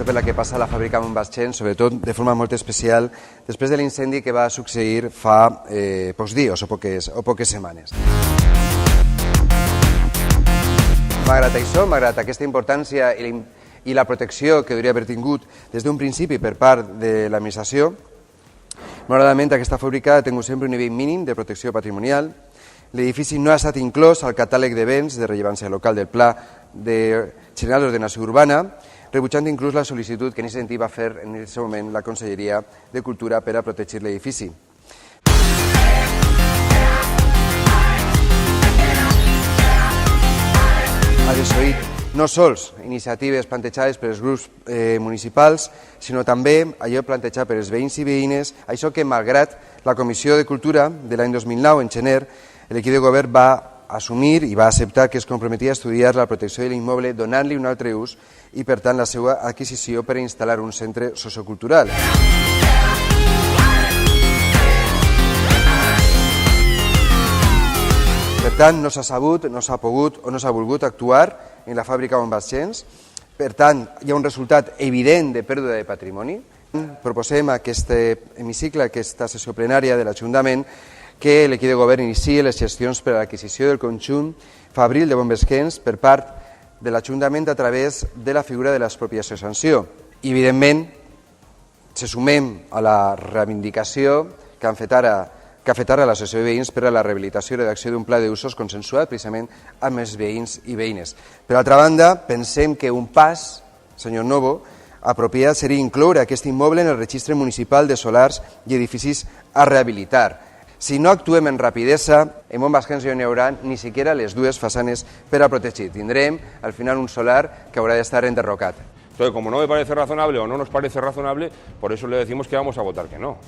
per la que passa la fàbrica Montbatxens, sobretot de forma molt especial després de l'incendi que va succeir fa pocs dies o poques setmanes. Malgrat això, malgrat aquesta importància i la protecció que hauria d'haver tingut des d'un principi per part de l'administració, malauradament aquesta fàbrica ha tingut sempre un nivell mínim de protecció patrimonial. L'edifici no ha estat inclòs al catàleg de béns de rellevància local del Pla General d'Ordenació Urbana, rebutjant inclús la sol·licitud que en aquest sentit va fer en aquest moment la Conselleria de Cultura per a protegir l'edifici. Ha desoït no sols iniciatives plantejades per els grups municipals, sinó també allò plantejat per els veïns i veïnes, això que malgrat la Comissió de Cultura de l'any 2009 en gener, l'equip de govern va assumir i va acceptar que es comprometia a estudiar la protecció de l'immoble donant-li un altre ús i, per tant, la seva adquisició per a instal·lar un centre sociocultural. Per tant, no s'ha sabut, no s'ha pogut o no s'ha volgut actuar en la fàbrica Montbatxens. Per tant, hi ha un resultat evident de pèrdua de patrimoni. Proposem a aquest hemicicle, a aquesta sessió plenària de l'Ajuntament, que l'equip de govern iniciï les gestions per a l'adquisició del conjunt fabril de Montbatxens per part de l'Ajuntament a través de la figura de l'expropiació sanció. I, evidentment, se sumem a la reivindicació que ha fet ara l'Associació de Veïns per a la rehabilitació i redacció d'un pla d'usos consensuat precisament amb els veïns i veïnes. Per altra banda, pensem que un pas, senyor Novo, apropiat seria incloure aquest immoble en el registre municipal de solars i edificis a rehabilitar. Si no actuem en rapidesa, en Montbatxens no hi haurà ni siquiera les dues façanes per a protegir. Tindrem al final un solar que haurà d'estar enderrocat. Entonces, como no me parece razonable o no nos parece razonable, por eso le decimos que vamos a votar que no.